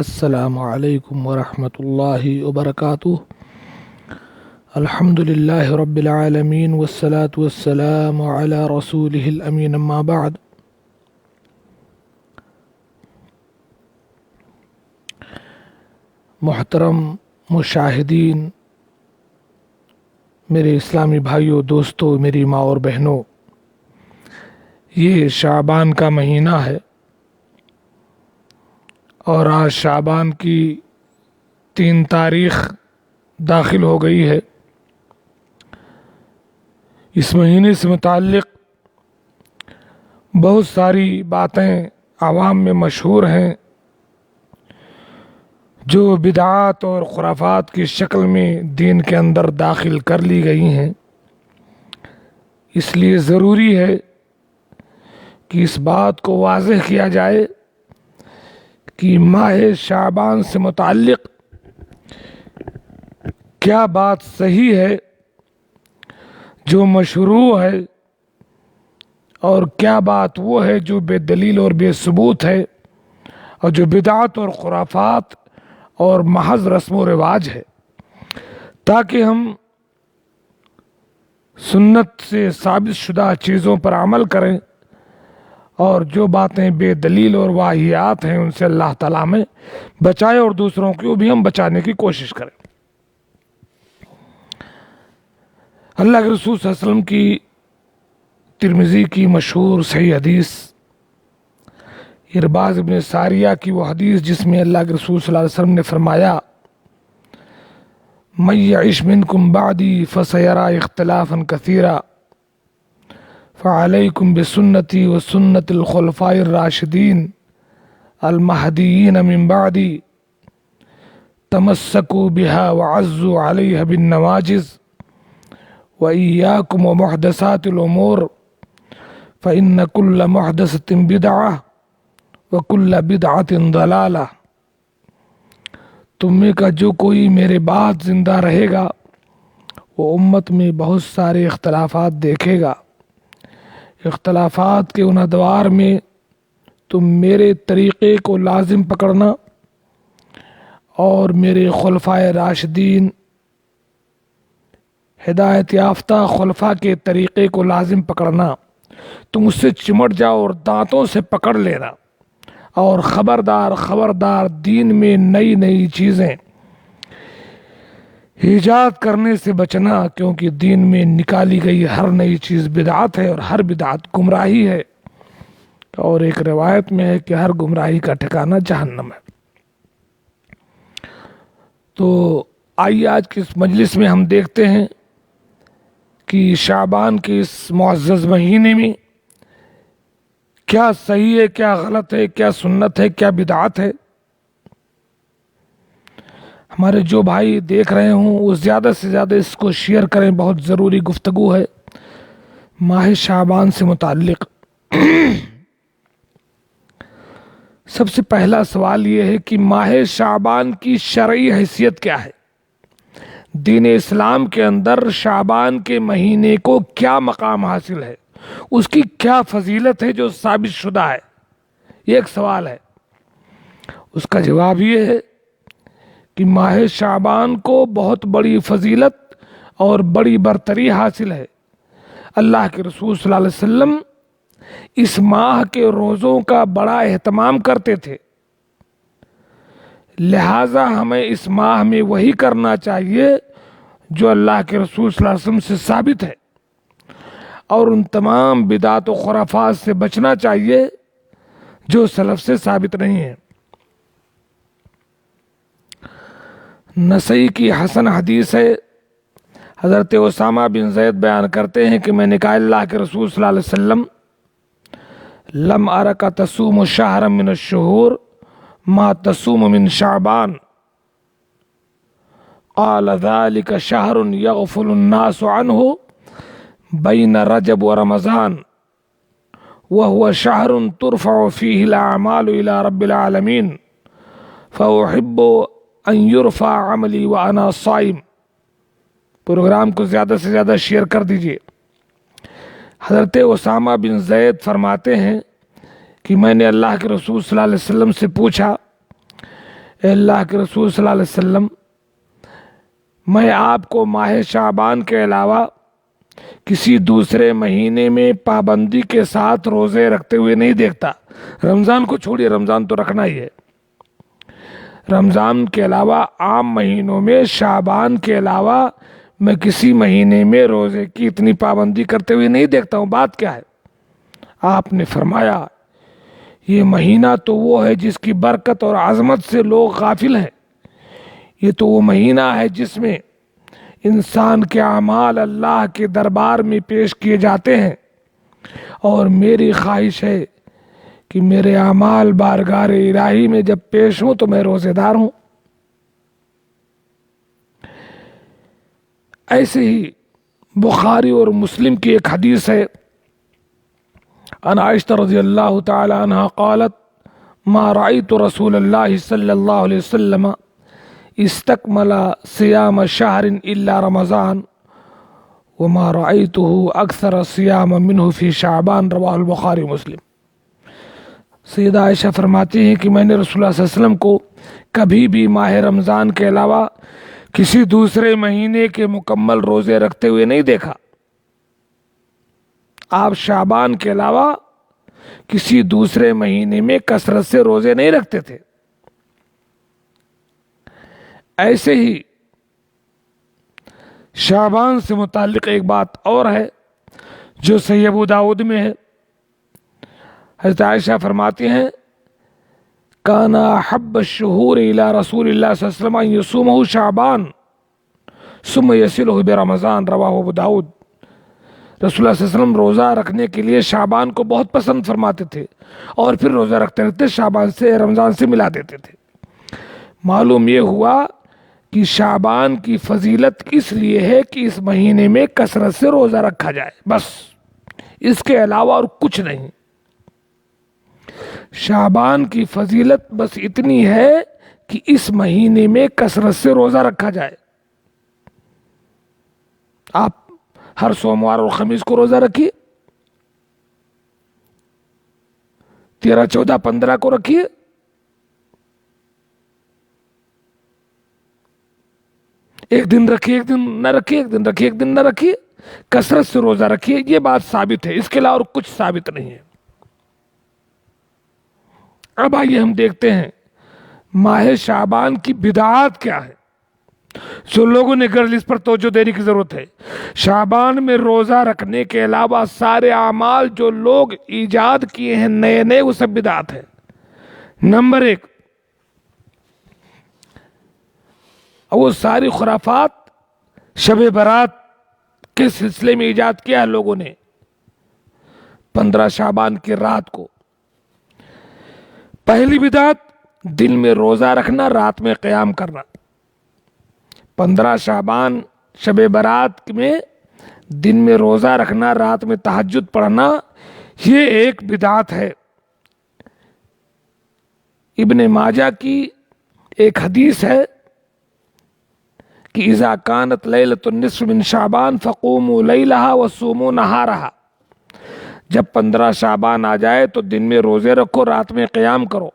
السلام علیکم ورحمۃ اللہ وبرکاتہ۔ الحمد للہ رب العالمین والصلاة والسلام علی رسولہ الامین، اما بعد۔ محترم مشاہدین، میرے اسلامی بھائیوں، دوستوں، میری ماں اور بہنوں، یہ شعبان کا مہینہ ہے اور آج شعبان کی 3 تاریخ داخل ہو گئی ہے۔ اس مہینے سے متعلق بہت ساری باتیں عوام میں مشہور ہیں جو بدعات اور خرافات کی شکل میں دین کے اندر داخل کر لی گئی ہیں۔ اس لیے ضروری ہے کہ اس بات کو واضح کیا جائے کہ ماہ شعبان سے متعلق کیا بات صحیح ہے جو مشروع ہے، اور کیا بات وہ ہے جو بے دلیل اور بے ثبوت ہے، اور جو بدعات اور خرافات اور محض رسم و رواج ہے، تاکہ ہم سنت سے ثابت شدہ چیزوں پر عمل کریں اور جو باتیں بے دلیل اور واہیات ہیں ان سے اللہ تعالیٰ میں بچائے اور دوسروں کو بھی ہم بچانے کی کوشش کریں۔ اللہ کے رسول صلی اللہ علیہ وسلم کی ترمذی کی مشہور صحیح حدیث، ارباز ابن ساریہ کی وہ حدیث جس میں اللہ کے رسول صلی اللہ علیہ وسلم نے فرمایا، من یعش منکم بعدی فسیرى اختلافا کثیرا فعلیکم بسنتی وسنت الخلفاء الراشدین المہدیین من بعدی تمسکوا بها وعزوا علیها بالنواجذ وإياكم ومحدثات الأمور فإن كل محدثة بدعة وكل بدعة ضلالة۔ تم میں کا جو کوئی میرے بعد زندہ رہے گا وہ امت میں بہت سارے اختلافات دیکھے گا۔ اختلافات کے ان ادوار میں تم میرے طریقے کو لازم پکڑنا اور میرے خلفائے راشدین، ہدایت یافتہ خلفاء کے طریقے کو لازم پکڑنا، تم اس سے چمٹ جاؤ اور دانتوں سے پکڑ لینا، اور خبردار دین میں نئی نئی چیزیں ایجاد کرنے سے بچنا، کیونکہ دین میں نکالی گئی ہر نئی چیز بدعت ہے اور ہر بدعت گمراہی ہے، اور ایک روایت میں ہے کہ ہر گمراہی کا ٹھکانہ جہنم ہے۔ تو آئیے آج کی اس مجلس میں ہم دیکھتے ہیں کہ شعبان کے اس معزز مہینے میں کیا صحیح ہے، کیا غلط ہے، کیا سنت ہے، کیا بدعت ہے۔ ہمارے جو بھائی دیکھ رہے ہوں وہ زیادہ سے زیادہ اس کو شیئر کریں، بہت ضروری گفتگو ہے ماہ شعبان سے متعلق۔ سب سے پہلا سوال یہ ہے کہ ماہ شعبان کی شرعی حیثیت کیا ہے؟ دین اسلام کے اندر شعبان کے مہینے کو کیا مقام حاصل ہے، اس کی کیا فضیلت ہے جو ثابت شدہ ہے؟ یہ ایک سوال ہے۔ اس کا جواب یہ ہے کہ ماہ شعبان کو بہت بڑی فضیلت اور بڑی برتری حاصل ہے۔ اللہ کے رسول صلی اللہ علیہ وسلم اس ماہ کے روزوں کا بڑا اہتمام کرتے تھے، لہٰذا ہمیں اس ماہ میں وہی کرنا چاہیے جو اللہ کے رسول صلی اللہ علیہ وسلم سے ثابت ہے، اور ان تمام بدعات و خرافات سے بچنا چاہیے جو سلف سے ثابت نہیں ہے۔ نسائی کی حسن حدیث ہے، حضرت اسامہ بن زید بیان کرتے ہیں کہ میں نے کہا اللہ کے رسول صلی اللہ علیہ وسلم، لم ارک تصوم شہرا من الشہور ما تصوم من شعبان، قال ذلك شہر یغفل الناس عنہ بین رجب و رمضان وهو شہر ترفع فیہ الاعمال الى رب العالمین فاحب ان یرفع عملی وانا صائم۔ پروگرام کو زیادہ سے زیادہ شیئر کر دیجئے۔ حضرت اسامہ بن زید فرماتے ہیں کہ میں نے اللہ کے رسول صلی اللہ علیہ وسلم سے پوچھا، اے اللہ کے رسول صلی اللہ علیہ وسلم، میں آپ کو ماہ شعبان کے علاوہ کسی دوسرے مہینے میں پابندی کے ساتھ روزے رکھتے ہوئے نہیں دیکھتا۔ رمضان کو چھوڑیے، رمضان تو رکھنا ہی ہے، رمضان کے علاوہ عام مہینوں میں شعبان کے علاوہ میں کسی مہینے میں روزے کی اتنی پابندی کرتے ہوئے نہیں دیکھتا ہوں۔ بات کیا ہے؟ آپ نے فرمایا یہ مہینہ تو وہ ہے جس کی برکت اور عظمت سے لوگ غافل ہیں، یہ تو وہ مہینہ ہے جس میں انسان کے اعمال اللہ کے دربار میں پیش کیے جاتے ہیں، اور میری خواہش ہے کہ میرے اعمال بارگاہ الہی میں جب پیش ہوں تو میں روزے دار ہوں۔ ایسے ہی بخاری اور مسلم کی ایک حدیث ہے، عن عائشہ رضی اللہ تعالی عنہ قالت ما رأيت رسول اللہ صلی اللہ علیہ وسلم استکمل صیام شہر الا رمضان وما رأيته اکثر صیام منہ فی شعبان، رواہ البخاری مسلم۔ سیدہ عائشہ فرماتی ہیں کہ میں نے رسول اللہ صلی اللہ علیہ وسلم کو کبھی بھی ماہ رمضان کے علاوہ کسی دوسرے مہینے کے مکمل روزے رکھتے ہوئے نہیں دیکھا۔ آپ شعبان کے علاوہ کسی دوسرے مہینے میں کثرت سے روزے نہیں رکھتے تھے۔ ایسے ہی شعبان سے متعلق ایک بات اور ہے جو صحیح ابو داؤد میں ہے۔ حضرت عائشہ فرماتی ہیں کان احب الشہور الی رسول اللہ صلی اللہ علیہ وسلم ان یصومہ شعبان ثم یصلہ برمضان، رواہ ابو داؤد۔ رسول اللہ صلی اللہ علیہ وسلم روزہ رکھنے کے لیے شعبان کو بہت پسند فرماتے تھے اور پھر روزہ رکھتے رکھتے شعبان سے رمضان سے ملا دیتے تھے۔ معلوم یہ ہوا کہ شعبان کی فضیلت اس لیے ہے کہ اس مہینے میں کثرت سے روزہ رکھا جائے، بس اس کے علاوہ اور کچھ نہیں۔ شعبان کی فضیلت بس اتنی ہے کہ اس مہینے میں کثرت سے روزہ رکھا جائے۔ آپ ہر سوموار اور خمیس کو روزہ رکھیے، 13، 14، 15 کو رکھیے، ایک دن رکھیے ایک دن نہ رکھیے، ایک دن رکھیے ایک دن نہ رکھیے، کثرت سے روزہ رکھیے، یہ بات ثابت ہے، اس کے علاوہ اور کچھ ثابت نہیں ہے۔ اب آئیے ہم دیکھتے ہیں ماہ شعبان کی بدعات کیا ہے جو لوگوں نے غرض اس پر توجہ دینے کی ضرورت ہے۔ شعبان میں روزہ رکھنے کے علاوہ سارے اعمال جو لوگ ایجاد کیے ہیں نئے نئے، وہ سب بدعات ہیں۔ نمبر 1، وہ ساری خرافات شب برات کے سلسلے میں ایجاد کیا ہے لوگوں نے۔ 15 شعبان کی رات کو پہلی بدعت دن میں روزہ رکھنا، رات میں قیام کرنا۔ 15 شعبان شب برات میں دن میں روزہ رکھنا، رات میں تہجد پڑھنا، یہ ایک بدعت ہے۔ ابن ماجہ کی ایک حدیث ہے کہ اذا کانت لیلۃ النصف من شعبان فقوموا لیلہا وصوموا نہارہا، جب 15 شعبان آ جائے تو دن میں روزے رکھو، رات میں قیام کرو۔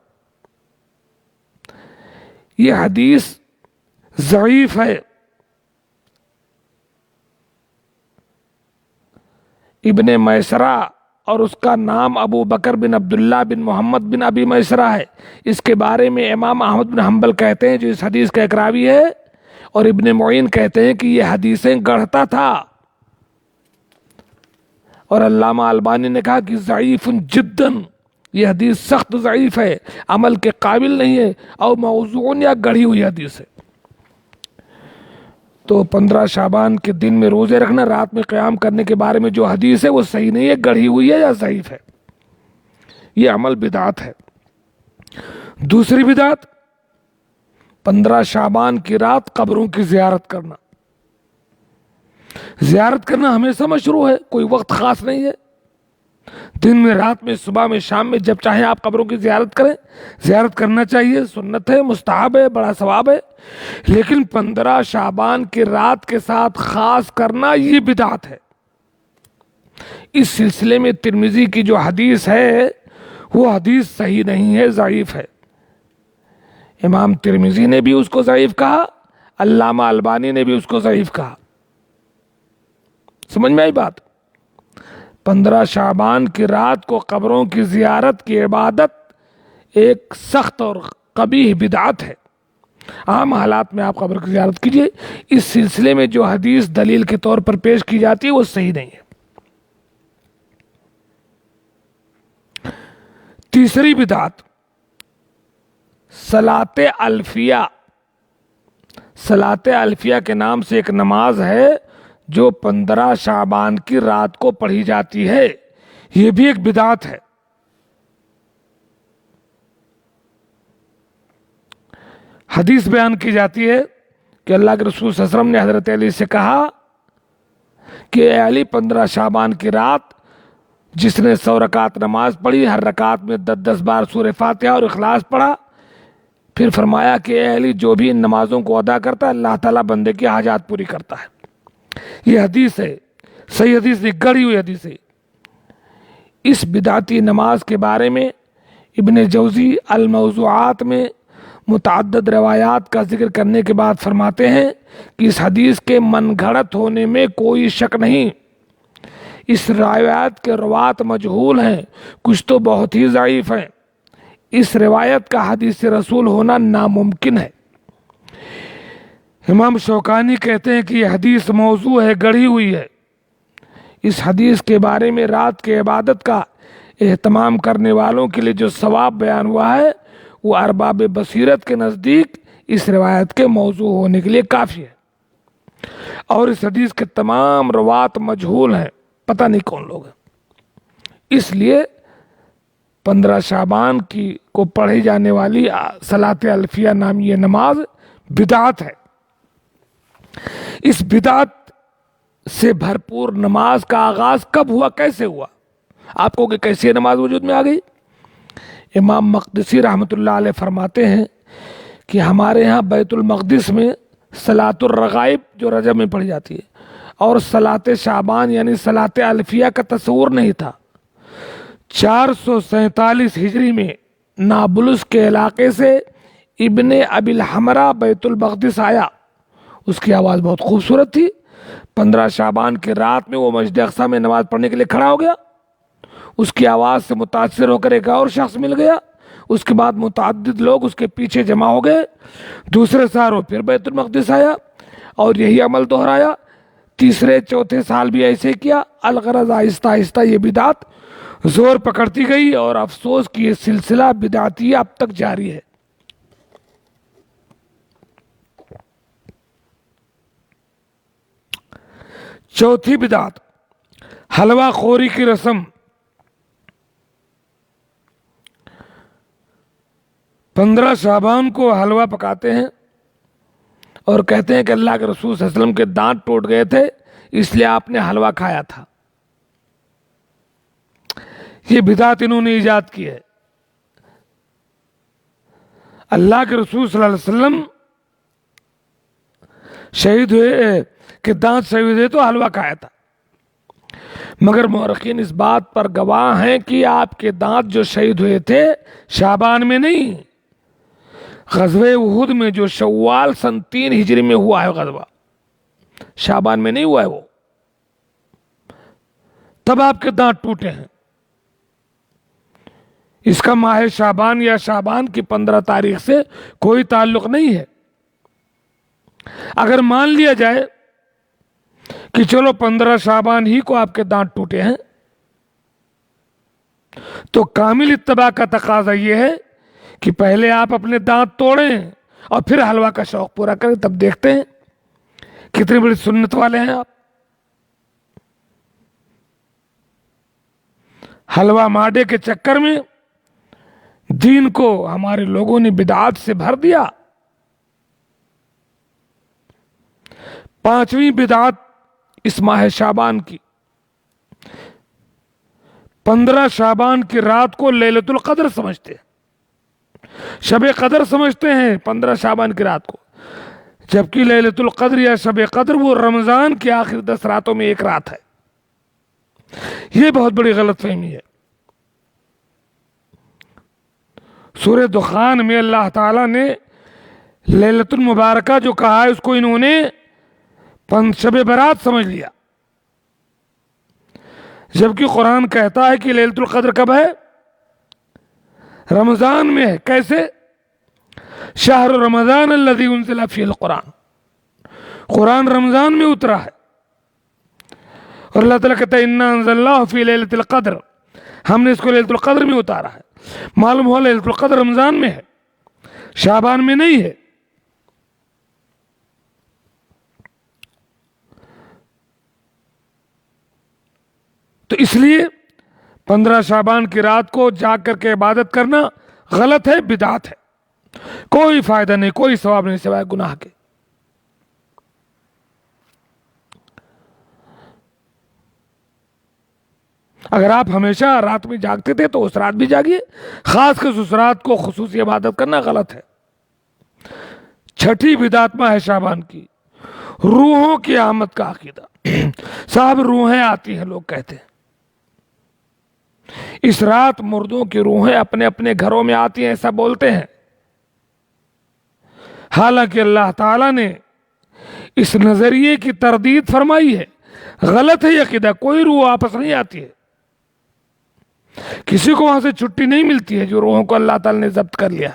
یہ حدیث ضعیف ہے۔ ابن میسرہ اور اس کا نام ابو بکر بن عبداللہ بن محمد بن ابی میسرہ ہے، اس کے بارے میں امام احمد بن حنبل کہتے ہیں جو اس حدیث کا ایک راوی ہے، اور ابن معین کہتے ہیں کہ یہ حدیثیں گڑھتا تھا، اور علامہ البانی نے کہا کہ ضعیف جداً، یہ حدیث سخت ضعیف ہے، عمل کے قابل نہیں ہے، اور موضوع یا گڑھی ہوئی حدیث ہے۔ تو 15 شعبان کے دن میں روزے رکھنا، رات میں قیام کرنے کے بارے میں جو حدیث ہے وہ صحیح نہیں ہے، گڑھی ہوئی ہے یا ضعیف ہے، یہ عمل بدعت ہے۔ دوسری بدعت 15 شعبان کی رات قبروں کی زیارت کرنا۔ زیارت کرنا ہمیشہ مشروع ہے، کوئی وقت خاص نہیں ہے، دن میں، رات میں، صبح میں، شام میں، جب چاہیں آپ قبروں کی زیارت کریں، زیارت کرنا چاہیے، سنت ہے، مستحب ہے، بڑا ثواب ہے۔ لیکن 15 شعبان کی رات کے ساتھ خاص کرنا یہ بدعت ہے۔ اس سلسلے میں ترمذی کی جو حدیث ہے وہ حدیث صحیح نہیں ہے، ضعیف ہے۔ امام ترمذی نے بھی اس کو ضعیف کہا، علامہ البانی نے بھی اس کو ضعیف کہا۔ سمجھ میں آئی بات؟ 15 شعبان کی رات کو قبروں کی زیارت کی عبادت ایک سخت اور قبیح بدعت ہے۔ عام حالات میں آپ قبر کی زیارت کیجئے، اس سلسلے میں جو حدیث دلیل کے طور پر پیش کی جاتی ہے وہ صحیح نہیں ہے۔ تیسری بدعت صلاۃ الفیہ۔ صلاۃ الفیہ کے نام سے ایک نماز ہے جو 15 شعبان کی رات کو پڑھی جاتی ہے، یہ بھی ایک بدعت ہے۔ حدیث بیان کی جاتی ہے کہ اللہ کے رسول صلی اللہ علیہ وسلم نے حضرت علی سے کہا کہ اے علی، 15 شعبان کی رات جس نے 100 رکعت نماز پڑھی، ہر رکعت میں 10 بار سورہ فاتحہ اور اخلاص پڑھا، پھر فرمایا کہ اے علی، جو بھی ان نمازوں کو ادا کرتا ہے اللہ تعالیٰ بندے کی حاجات پوری کرتا ہے۔ یہ حدیث ہے، صحیح حدیث نہیں، گڑھی ہوئی حدیث ہے۔ اس بدعتی نماز کے بارے میں ابن جوزی الموضوعات میں متعدد روایات کا ذکر کرنے کے بعد فرماتے ہیں کہ اس حدیث کے من گھڑت ہونے میں کوئی شک نہیں۔ اس روایت کے روات مجہول ہیں، کچھ تو بہت ہی ضعیف ہیں۔ اس روایت کا حدیث رسول ہونا ناممکن ہے۔ امام شوکانی کہتے ہیں کہ یہ حدیث موضوع ہے، گڑھی ہوئی ہے۔ اس حدیث کے بارے میں رات کی عبادت کا اہتمام کرنے والوں کے لیے جو ثواب بیان ہوا ہے وہ ارباب بصیرت کے نزدیک اس روایت کے موضوع ہونے کے لیے کافی ہے، اور اس حدیث کے تمام روات مجہول ہیں، پتہ نہیں کون لوگ ہیں۔ اس لیے 15 شعبان کو پڑھی جانے والی صلاۃ الفیہ نامی یہ نماز بدعت ہے۔ اس بدعت سے بھرپور نماز کا آغاز کب ہوا، کیسے ہوا؟ آپ کو کہ کیسی نماز وجود میں آ گئی؟ امام مقدسی رحمۃ اللہ علیہ فرماتے ہیں کہ ہمارے ہاں بیت المقدس میں صلاۃ الرغائب جو رجب میں پڑھی جاتی ہے اور صلاۃ شعبان یعنی صلاۃ الفیہ کا تصور نہیں تھا۔ 447 ہجری میں نابلس کے علاقے سے ابن ابی الحمرا بیت المقدس آیا، اس کی آواز بہت خوبصورت تھی۔ 15 شعبان کی رات میں وہ مسجد اقصی میں نماز پڑھنے کے لیے کھڑا ہو گیا، اس کی آواز سے متاثر ہو کر ایک اور شخص مل گیا، اس کے بعد متعدد لوگ اس کے پیچھے جمع ہو گئے۔ دوسرے سال وہ پھر بیت المقدس آیا اور یہی عمل دہرایا۔ تیسرے چوتھے سال بھی ایسے کیا۔ الغرض آہستہ آہستہ یہ بدعت زور پکڑتی گئی اور افسوس کہ یہ سلسلہ بدعتی اب تک جاری ہے۔ چوتھی بدعت حلوہ خوری کی رسم۔ 15 شعبان کو حلوہ پکاتے ہیں اور کہتے ہیں کہ اللہ کے رسول صلی اللہ علیہ وسلم کے دانت ٹوٹ گئے تھے اس لیے آپ نے حلوہ کھایا تھا۔ یہ بدعت انہوں نے ایجاد کی ہے۔ اللہ کے رسول صلی اللہ علیہ وسلم شہید ہوئے کہ دانت شہید ہوئے تو حلوہ کھایا تھا، مگر مورخین اس بات پر گواہ ہیں کہ آپ کے دانت جو شہید ہوئے تھے شعبان میں نہیں، غزوہ احد میں جو شوال سن 3 ہجری میں ہوا ہے غزوہ، شعبان میں نہیں ہوا ہے وہ، تب آپ کے دانت ٹوٹے ہیں۔ اس کا ماہ شعبان یا شعبان کی 15 تاریخ سے کوئی تعلق نہیں ہے۔ اگر مان لیا جائے کہ چلو 15 شعبان ہی کو آپ کے دانت ٹوٹے ہیں تو کامل اتباع کا تقاضا یہ ہے کہ پہلے آپ اپنے دانت توڑیں اور پھر حلوہ کا شوق پورا کریں، تب دیکھتے ہیں کتنی بڑی سنت والے ہیں آپ۔ حلوہ ماڈے کے چکر میں دین کو ہمارے لوگوں نے بدعات سے بھر دیا۔ 5ویں بدعت اس ماہ شعبان کی، 15 شعبان کی رات کو لیلۃ القدر سمجھتے ہیں، شب قدر سمجھتے ہیں 15 شعبان کی رات کو، جبکہ لیلۃ القدر یا شب قدر وہ رمضان کی آخر 10 راتوں میں ایک رات ہے۔ یہ بہت بڑی غلط فہمی ہے۔ سورہ دخان میں اللہ تعالیٰ نے لیلۃ المبارکہ جو کہا ہے اس کو انہوں نے شب برات سمجھ لیا، جبکہ قرآن کہتا ہے کہ لیلۃ القدر کب ہے؟ رمضان میں ہے۔ کیسے؟ شہر رمضان الذی انزل فیہ القرآن، قرآن رمضان میں اترا ہے، اور اللہ تعالیٰ کہتا ہے انا انزلناہ فی لیلۃ القدر، ہم نے اس کو لیلۃ القدر میں اتارا ہے۔ معلوم ہوا لیلۃ القدر رمضان میں ہے، شعبان میں نہیں ہے۔ تو اس لیے 15 شعبان کی رات کو جاگ کر کے عبادت کرنا غلط ہے، بدعت ہے، کوئی فائدہ نہیں، کوئی ثواب نہیں سوائے گناہ کے۔ اگر آپ ہمیشہ رات میں جاگتے تھے تو اس رات بھی جاگیے، خاص کر اس رات کو خصوصی عبادت کرنا غلط ہے۔ چھٹی بدعت ہے شعبان کی روحوں کی آمد کا عقیدہ۔ صاحب روحیں آتی ہیں، لوگ کہتے ہیں اس رات مردوں کی روحیں اپنے اپنے گھروں میں آتی ہیں، ایسا بولتے ہیں۔ حالانکہ اللہ تعالیٰ نے اس نظریے کی تردید فرمائی ہے، غلط ہے یہ عقیدہ، کوئی روح واپس نہیں آتی ہے، کسی کو وہاں سے چھٹی نہیں ملتی ہے جو روحوں کو اللہ تعالیٰ نے ضبط کر لیا۔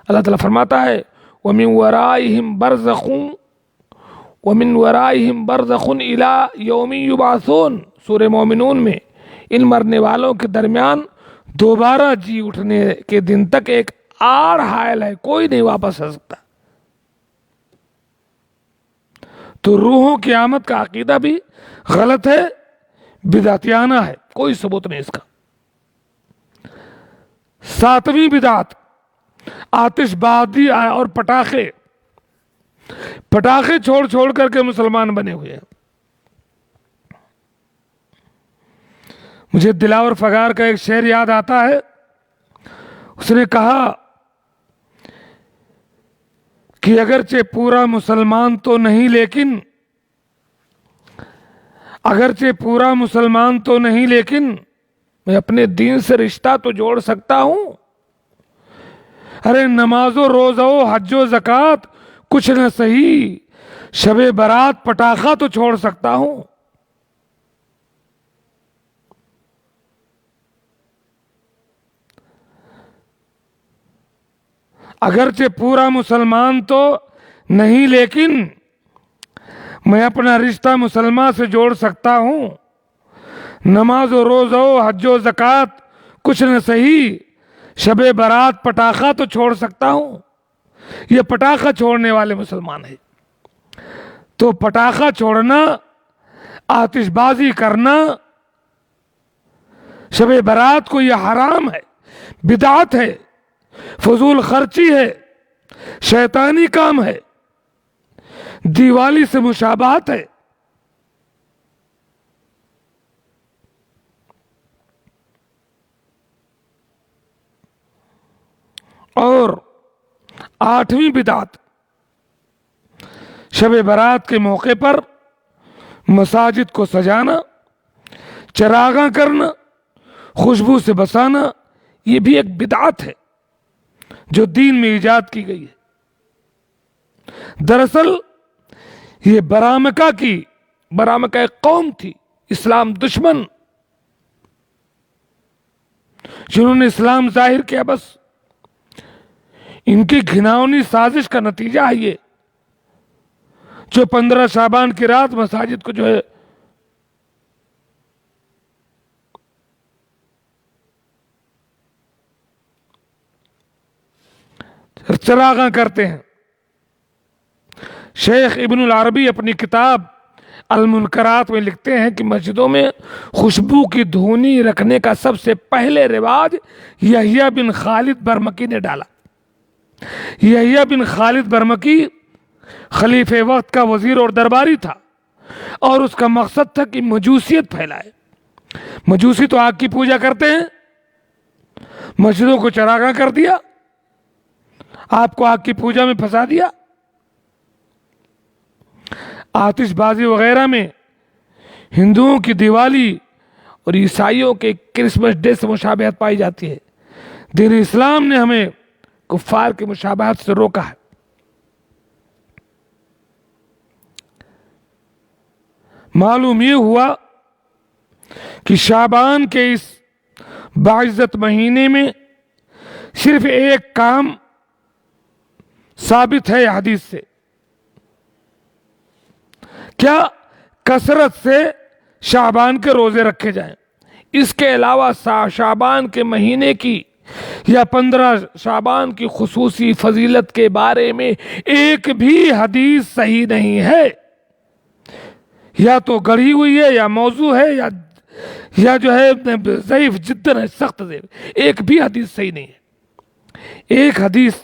اللہ تعالیٰ فرماتا ہے وَمِن وَرَائِهِمْ بَرْزَخٌ إِلَىٰ يَوْمِ يُبْعَثُونَ، سورہ مومنون میں ان مرنے والوں کے درمیان دوبارہ جی اٹھنے کے دن تک ایک آڑ حائل ہے، کوئی نہیں واپس آ سکتا۔ تو روحوں کی آمد کا عقیدہ بھی غلط ہے، بدعتیانہ ہے، کوئی ثبوت نہیں اس کا۔ 7ویں بدعت آتش بازی اور پٹاخے چھوڑ چھوڑ کر کے مسلمان بنے ہوئے ہیں۔ مجھے دلاور فغار کا ایک شعر یاد آتا ہے، اس نے کہا کہ اگرچہ پورا مسلمان تو نہیں لیکن میں اپنے دین سے رشتہ تو جوڑ سکتا ہوں۔ ارے نماز و روزہ و حج و زکوٰۃ کچھ نہ صحیح، شب برات پٹاخہ تو چھوڑ سکتا ہوں۔ اگرچہ پورا مسلمان تو نہیں لیکن میں اپنا رشتہ مسلمان سے جوڑ سکتا ہوں، نماز و روزہ و حج و زکوٰۃ کچھ نہ صحیح، شب برات پٹاخہ تو چھوڑ سکتا ہوں۔ یہ پٹاخہ چھوڑنے والے مسلمان ہیں۔ تو پٹاخہ چھوڑنا، آتش بازی کرنا شب برات کو یہ حرام ہے، بدعت ہے، فضول خرچی ہے، شیطانی کام ہے، دیوالی سے مشابہت ہے۔ اور 8ویں بدعت، شب برات کے موقع پر مساجد کو سجانا، چراغاں کرنا، خوشبو سے بسانا، یہ بھی ایک بدعت ہے جو دین میں ایجاد کی گئی ہے۔ دراصل یہ برامکہ ایک قوم تھی، اسلام دشمن، جنہوں نے اسلام ظاہر کیا، بس ان کی گھناؤنی سازش کا نتیجہ ہے یہ، جو 15 شعبان کی رات مساجد کو جو ہے چراغاں کرتے ہیں۔ شیخ ابن العربی اپنی کتاب المنکرات میں لکھتے ہیں کہ مسجدوں میں خوشبو کی دھونی رکھنے کا سب سے پہلے رواج یحییٰ بن خالد برمکی نے ڈالا۔ یحییٰ بن خالد برمکی خلیفہ وقت کا وزیر اور درباری تھا، اور اس کا مقصد تھا کہ مجوسیت پھیلائے۔ مجوسی تو آگ کی پوجا کرتے ہیں، مسجدوں کو چراغاں کر دیا، آپ کو آگ کی پوجا میں پھنسا دیا۔ آتش بازی وغیرہ میں ہندوؤں کی دیوالی اور عیسائیوں کے کرسمس ڈے سے مشابہت پائی جاتی ہے۔ دین اسلام نے ہمیں کفار کی مشابہت سے روکا ہے۔ معلوم یہ ہوا کہ شعبان کے اس باعزت مہینے میں صرف ایک کام ثابت ہے حدیث سے، کیا؟ کثرت سے شعبان کے روزے رکھے جائیں۔ اس کے علاوہ شعبان کے مہینے کی یا 15 شعبان کی خصوصی فضیلت کے بارے میں ایک بھی حدیث صحیح نہیں ہے، یا تو گڑھی ہوئی ہے یا موضوع ہے یا جو ہے ضعیف جدا ہے، سخت ضعیف، ایک بھی حدیث صحیح نہیں ہے۔ ایک حدیث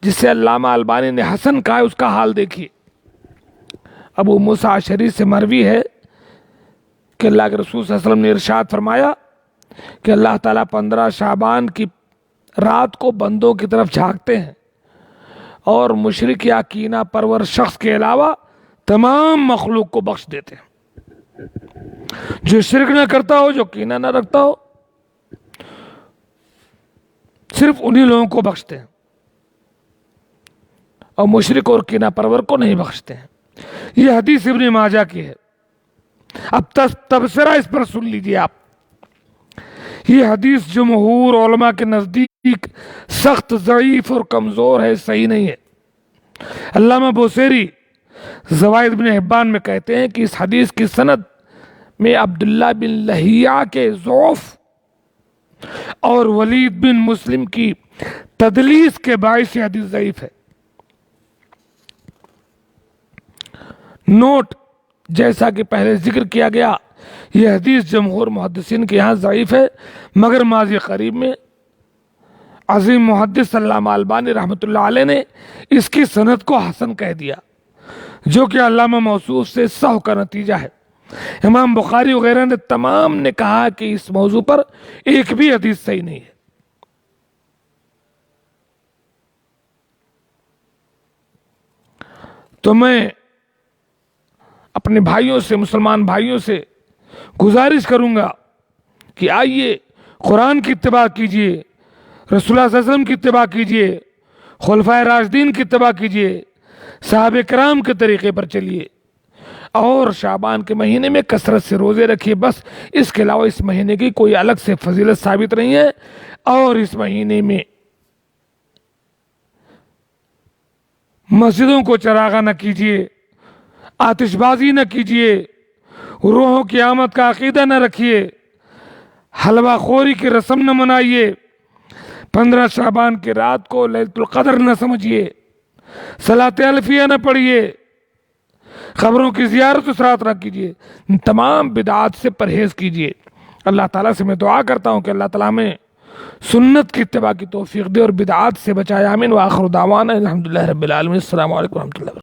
جسے علامہ البانی نے حسن کہا ہے، اس کا حال دیکھیے۔ ابو موسیٰ اشعری سے مروی ہے کہ اللہ کے رسول صلی اللہ علیہ وسلم نے ارشاد فرمایا کہ اللہ تعالیٰ 15 شعبان کی رات کو بندوں کی طرف جھانکتے ہیں اور مشرک یا کینہ پرور شخص کے علاوہ تمام مخلوق کو بخش دیتے ہیں۔ جو شرک نہ کرتا ہو، جو کینہ نہ رکھتا ہو، صرف انہی لوگوں کو بخشتے ہیں، اور مشرک اور کینہ پرور کو نہیں بخشتے ہیں۔ یہ حدیث ابن ماجہ کی ہے۔ اب تبصرہ اس پر سن لیجیے آپ۔ یہ حدیث جمہور علماء کے نزدیک سخت ضعیف اور کمزور ہے، صحیح نہیں ہے۔ علامہ بوصیری زوائد بن حبان میں کہتے ہیں کہ اس حدیث کی سند میں عبداللہ بن لہیعہ کے ضعف اور ولید بن مسلم کی تدلیس کے باعث یہ حدیث ضعیف ہے۔ نوٹ، جیسا کہ پہلے ذکر کیا گیا، یہ حدیث جمہور محدثین کے یہاں ضعیف ہے، مگر ماضی قریب میں عظیم محدث علامہ البانی رحمۃ اللہ علیہ نے اس کی سند کو حسن کہہ دیا، جو کہ علامہ موصوف سے سہو کا نتیجہ ہے۔ امام بخاری وغیرہ نے تمام نے کہا کہ اس موضوع پر ایک بھی حدیث صحیح نہیں ہے۔ تو میں اپنے بھائیوں سے، مسلمان بھائیوں سے گزارش کروں گا کہ آئیے قرآن کی اتباع کیجئے، رسول اللہ صلی اللہ علیہ وسلم کی اتباع کیجئے، خلفائے راشدین کی اتباع کیجئے، صحابہ کرام کے طریقے پر چلیے، اور شعبان کے مہینے میں کثرت سے روزے رکھیے۔ بس اس کے علاوہ اس مہینے کی کوئی الگ سے فضیلت ثابت نہیں ہے۔ اور اس مہینے میں مسجدوں کو چراغاں نہ کیجیے، آتش بازی نہ کیجیے، روحوں کی آمد کا عقیدہ نہ رکھیے، حلوہ خوری کی رسم نہ منائیے، 15 شعبان کی رات کو لیلۃ القدر نہ سمجھیے، صلاۃ الفیہ نہ پڑھیے، قبروں کی زیارت و سرات نہ کیجیے، تمام بدعات سے پرہیز کیجیے۔ اللہ تعالیٰ سے میں دعا کرتا ہوں کہ اللہ تعالیٰ ہمیں سنت کی اتباع کی توفیق دے اور بدعات سے بچائے۔ آمین۔ وآخر دعوانا الحمدللہ رب العالمین۔ السلام علیکم ورحمۃ اللہ۔